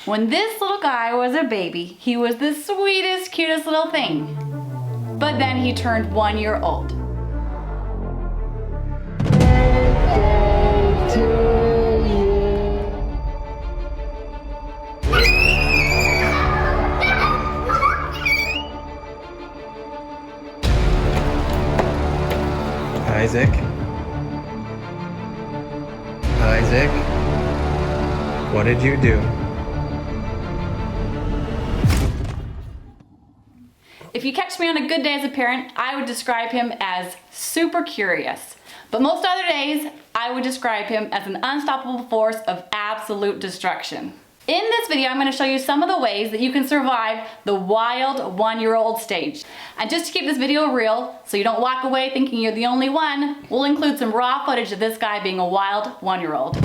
When this little guy was a baby, he was the sweetest, cutest little thing. But then he turned 1 year old. Isaac? Isaac? What did you do? If you catch me on a good day as a parent, I would describe him as super curious. But most other days, I would describe him as an unstoppable force of absolute destruction. In this video, I'm going to show you some of the ways that you can survive the wild 1-year-old stage. And just to keep this video real, so you don't walk away thinking you're the only one, we'll include some raw footage of this guy being a wild 1-year-old.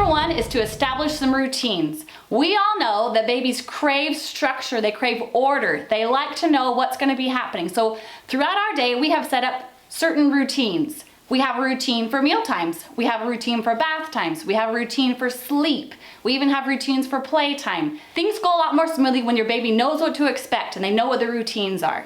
One is to establish some routines. We all know that babies crave structure, they crave order, they like to know what's going to be happening. So throughout our day, we have set up certain routines. We have a routine for meal times, we have a routine for bath times, we have a routine for sleep, we even have routines for playtime. Things go a lot more smoothly when your baby knows what to expect and they know what the routines are.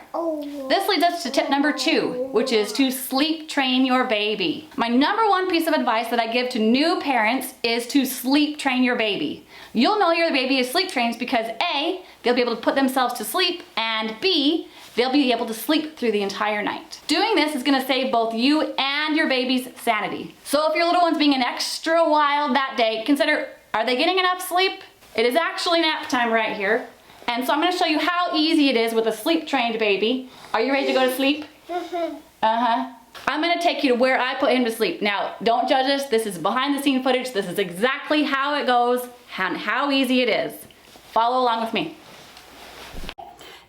This leads us to tip number 2, which is to sleep train your baby. My number 1 piece of advice that I give to new parents is to sleep train your baby. You'll know your baby is sleep trained because A, they'll be able to put themselves to sleep, and B, they'll be able to sleep through the entire night. Doing this is going to save both you and your baby's sanity. So if your little one's being an extra wild that day, consider, are they getting enough sleep? It is actually nap time right here. And so I'm going to show you how easy it is with a sleep trained baby. Are you ready to go to sleep? I'm going to take you to where I put him to sleep. Now, don't judge us. This is behind the scene footage. This is exactly how it goes and how easy it is. Follow along with me.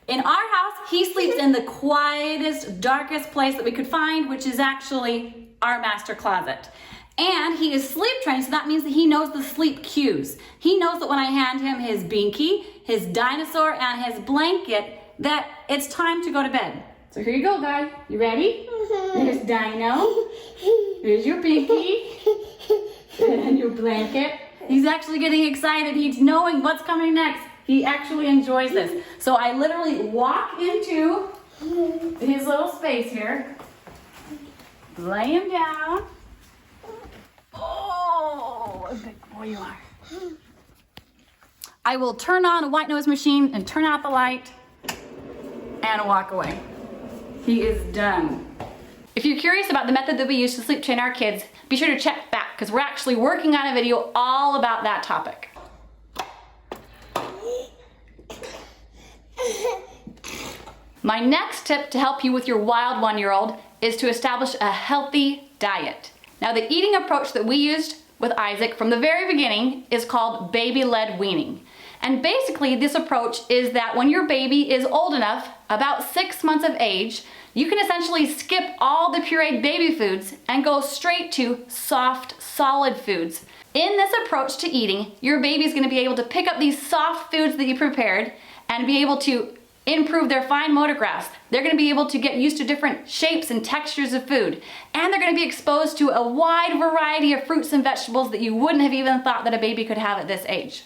In our house, he sleeps in the quietest, darkest place that we could find, which is actually our master closet. And he is sleep trained, so that means that he knows the sleep cues. He knows that when I hand him his binky, his dinosaur, and his blanket, that it's time to go to bed. So here you go, guy. You ready? There's Dino. There's your binky. And your blanket. He's actually getting excited. He's knowing what's coming next. He actually enjoys this. So I literally walk into his little space here, lay him down. Oh, what a big boy you are. I will turn on a white noise machine and turn out the light and walk away. He is done. If you're curious about the method that we use to sleep train our kids, be sure to check back because we're actually working on a video all about that topic. My next tip to help you with your wild 1-year-old is to establish a healthy diet. Now, the eating approach that we used with Isaac from the very beginning is called baby-led weaning. And basically, this approach is that when your baby is old enough, about 6 months of age, you can essentially skip all the pureed baby foods and go straight to soft, solid foods. In this approach to eating, your baby's going to be able to pick up these soft foods that you prepared and be able to improve their fine motor grasp. They're going to be able to get used to different shapes and textures of food. And they're going to be exposed to a wide variety of fruits and vegetables that you wouldn't have even thought that a baby could have at this age.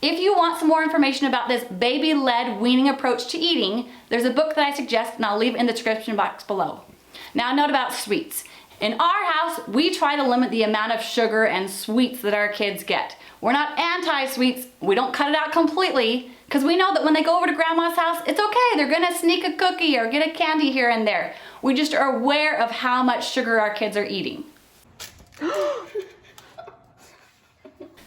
If you want some more information about this baby-led weaning approach to eating, there's a book that I suggest and I'll leave it in the description box below. Now, a note about sweets. In our house, we try to limit the amount of sugar and sweets that our kids get. We're not anti-sweets, we don't cut it out completely, because we know that when they go over to grandma's house, it's okay, they're gonna sneak a cookie or get a candy here and there. We just are aware of how much sugar our kids are eating.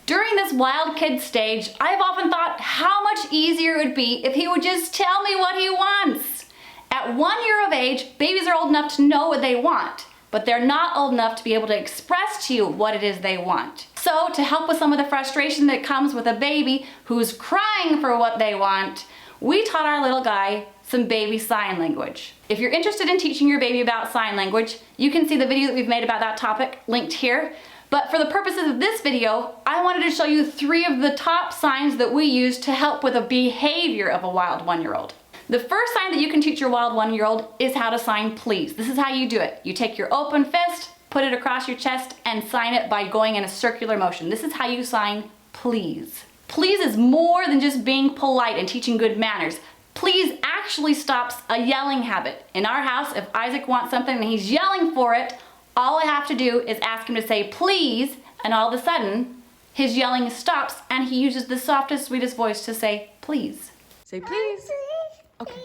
During this wild kid stage, I've often thought how much easier it would be if he would just tell me what he wants. At 1 year of age, babies are old enough to know what they want, but they're not old enough to be able to express to you what it is they want. So to help with some of the frustration that comes with a baby who's crying for what they want, we taught our little guy some baby sign language. If you're interested in teaching your baby about sign language, you can see the video that we've made about that topic linked here. But for the purposes of this video, I wanted to show you 3 of the top signs that we use to help with the behavior of a wild 1-year-old. The first sign that you can teach your wild 1-year-old is how to sign please. This is how you do it. You take your open fist, put it across your chest, and sign it by going in a circular motion. This is how you sign please. Please is more than just being polite and teaching good manners. Please actually stops a yelling habit. In our house, if Isaac wants something and he's yelling for it, all I have to do is ask him to say please, and all of a sudden, his yelling stops and he uses the softest, sweetest voice to say please. Say please. Okay.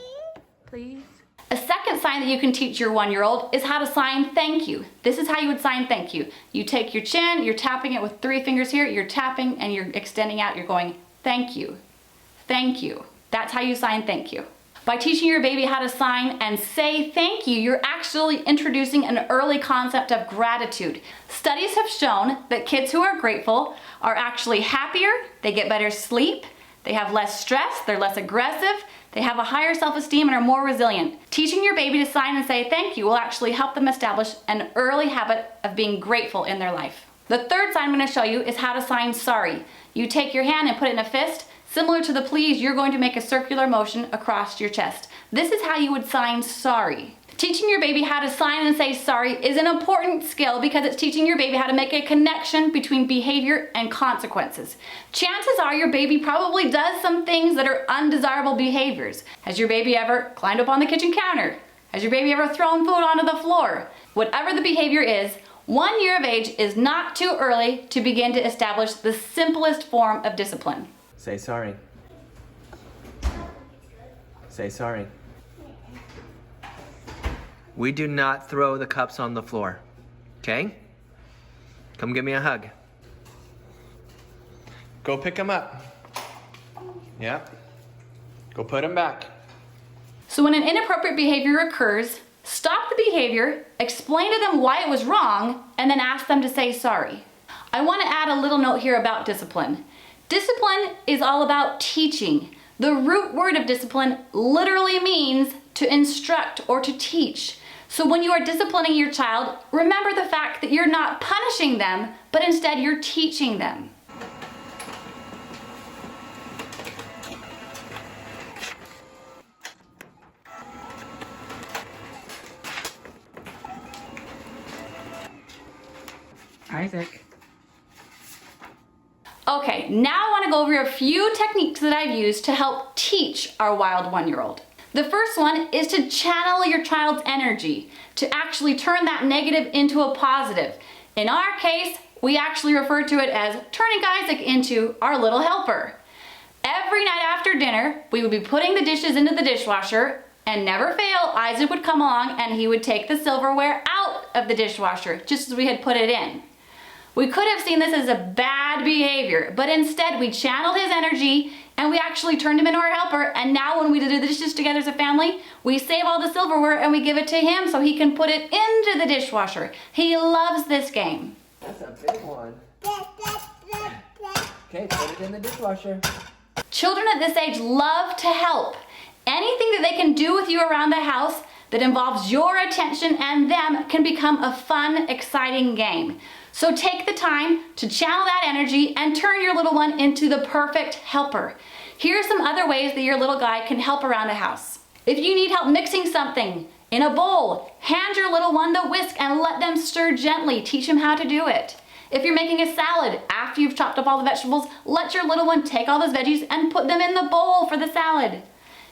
Please. A second sign that you can teach your 1-year-old is how to sign thank you. This is how you would sign thank you. You take your chin, you're tapping it with 3 fingers here, you're tapping and you're extending out, you're going thank you, thank you. That's how you sign thank you. By teaching your baby how to sign and say thank you, you're actually introducing an early concept of gratitude. Studies have shown that kids who are grateful are actually happier, they get better sleep, they have less stress, they're less aggressive, they have a higher self-esteem and are more resilient. Teaching your baby to sign and say thank you will actually help them establish an early habit of being grateful in their life. The third sign I'm going to show you is how to sign sorry. You take your hand and put it in a fist. Similar to the please, you're going to make a circular motion across your chest. This is how you would sign sorry. Teaching your baby how to sign and say sorry is an important skill because it's teaching your baby how to make a connection between behavior and consequences. Chances are your baby probably does some things that are undesirable behaviors. Has your baby ever climbed up on the kitchen counter? Has your baby ever thrown food onto the floor? Whatever the behavior is, 1 year of age is not too early to begin to establish the simplest form of discipline. Say sorry. Say sorry. We do not throw the cups on the floor. Okay? Come give me a hug. Go pick them up. Yep. Go put them back. So when an inappropriate behavior occurs, stop the behavior, explain to them why it was wrong, and then ask them to say sorry. I want to add a little note here about discipline. Discipline is all about teaching. The root word of discipline literally means to instruct or to teach. So when you are disciplining your child, remember the fact that you're not punishing them, but instead you're teaching them. Isaac. Okay, now I want to go over a few techniques that I've used to help teach our wild 1-year-old. The first one is to channel your child's energy, to actually turn that negative into a positive. In our case, we actually refer to it as turning Isaac into our little helper. Every night after dinner, we would be putting the dishes into the dishwasher, and never fail, Isaac would come along and he would take the silverware out of the dishwasher, just as we had put it in. We could have seen this as a bad behavior, but instead we channeled his energy and we actually turned him into our helper, and now when we do the dishes together as a family, we save all the silverware and we give it to him so he can put it into the dishwasher. He loves this game. That's a big one. Okay, put it in the dishwasher. Children at this age love to help. Anything that they can do with you around the house that involves your attention and them can become a fun, exciting game. So take the time to channel that energy and turn your little one into the perfect helper. Here are some other ways that your little guy can help around the house. If you need help mixing something in a bowl, hand your little one the whisk and let them stir gently. Teach him how to do it. If you're making a salad, after you've chopped up all the vegetables, let your little one take all those veggies and put them in the bowl for the salad.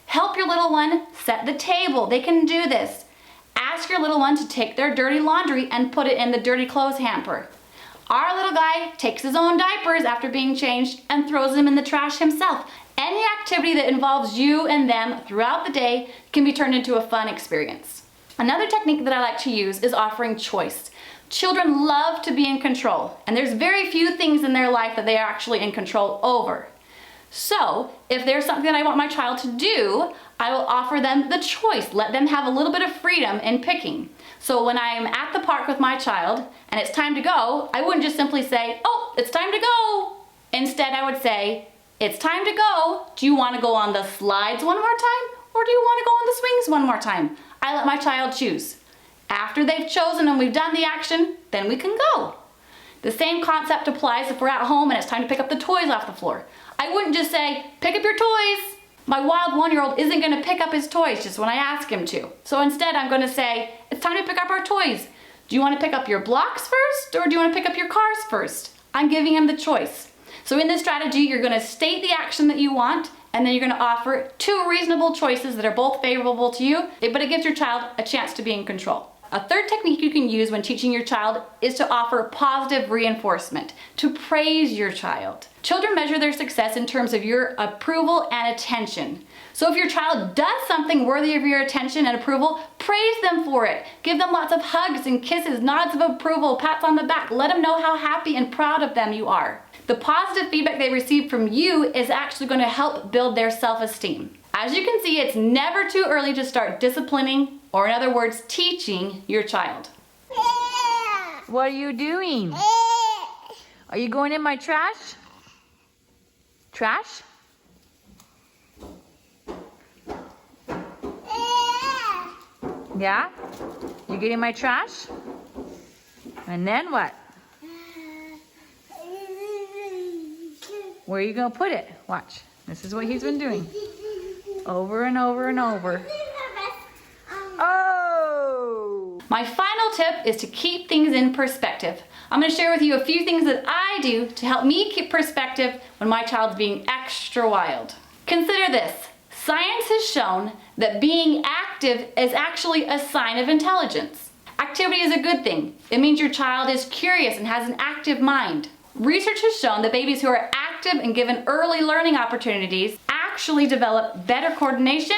Help your little one set the table. They can do this. Ask your little one to take their dirty laundry and put it in the dirty clothes hamper. Our little guy takes his own diapers after being changed and throws them in the trash himself. Any activity that involves you and them throughout the day can be turned into a fun experience. Another technique that I like to use is offering choice. Children love to be in control, and there's very few things in their life that they are actually in control over. So, if there's something that I want my child to do, I will offer them the choice. Let them have a little bit of freedom in picking. So when I'm at the park with my child and it's time to go, I wouldn't just simply say, "Oh, it's time to go." Instead, I would say, "It's time to go. Do you want to go on the slides one more time? Or do you want to go on the swings one more time? I let my child choose. After they've chosen and we've done the action, then we can go. The same concept applies if we're at home and it's time to pick up the toys off the floor. I wouldn't just say, pick up your toys. My wild 1-year-old isn't going to pick up his toys just when I ask him to. So instead I'm going to say, it's time to pick up our toys. Do you want to pick up your blocks first or do you want to pick up your cars first? I'm giving him the choice. So in this strategy, you're going to state the action that you want, and then you're going to offer 2 reasonable choices that are both favorable to you, but it gives your child a chance to be in control. A third technique you can use when teaching your child is to offer positive reinforcement, to praise your child. Children measure their success in terms of your approval and attention. So if your child does something worthy of your attention and approval, praise them for it. Give them lots of hugs and kisses, nods of approval, pats on the back. Let them know how happy and proud of them you are. The positive feedback they receive from you is actually going to help build their self-esteem. As you can see, it's never too early to start disciplining, or in other words, teaching your child. What are you doing? Are you going in my trash? Trash? Yeah? You getting my trash? And then what? Where are you going to put it? Watch. This is what he's been doing. Over and over and over. Oh! My final tip is to keep things in perspective. I'm going to share with you a few things that I do to help me keep perspective when my child's being extra wild. Consider this. Science has shown that being active is actually a sign of intelligence. Activity is a good thing. It means your child is curious and has an active mind. Research has shown that babies who are active and given early learning opportunities actually develop better coordination,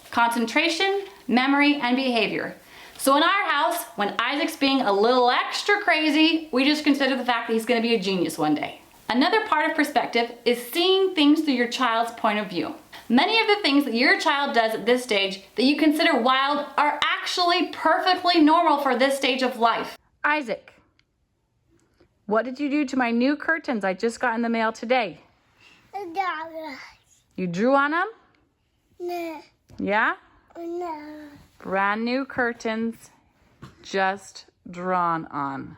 concentration, memory, and behavior. So in our house, when Isaac's being a little extra crazy, we just consider the fact that he's going to be a genius one day. Another part of perspective is seeing things through your child's point of view. Many of the things that your child does at this stage that you consider wild are actually perfectly normal for this stage of life. Isaac, what did you do to my new curtains I just got in the mail today? You drew on them? No. Yeah? No. Brand new curtains, just drawn on.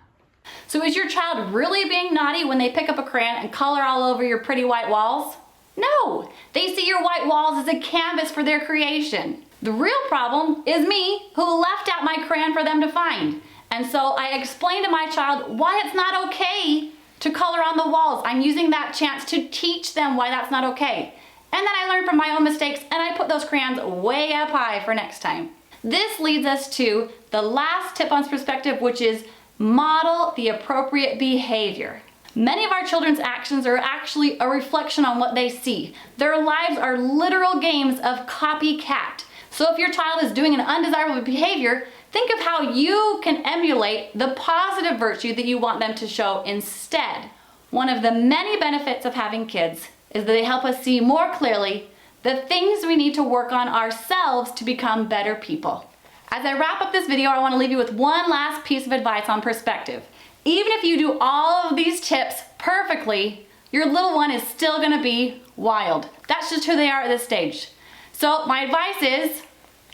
So is your child really being naughty when they pick up a crayon and color all over your pretty white walls? No, they see your white walls as a canvas for their creation. The real problem is me, who left out my crayon for them to find. And so I explained to my child why it's not okay to color on the walls. I'm using that chance to teach them why that's not okay. And then I learned from my own mistakes and I put those crayons way up high for next time. This leads us to the last tip on perspective, which is model the appropriate behavior. Many of our children's actions are actually a reflection on what they see. Their lives are literal games of copycat. So if your child is doing an undesirable behavior, think of how you can emulate the positive virtue that you want them to show instead. One of the many benefits of having kids is that they help us see more clearly the things we need to work on ourselves to become better people. As I wrap up this video, I want to leave you with one last piece of advice on perspective. Even if you do all of these tips perfectly, your little one is still going to be wild. That's just who they are at this stage. So my advice is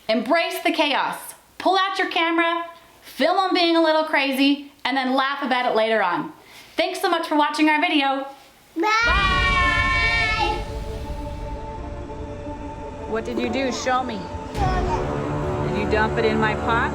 embrace the chaos. Pull out your camera, film them being a little crazy, and then laugh about it later on. Thanks so much for watching our video. Bye. What did you do? Show me. Did you dump it in my pot?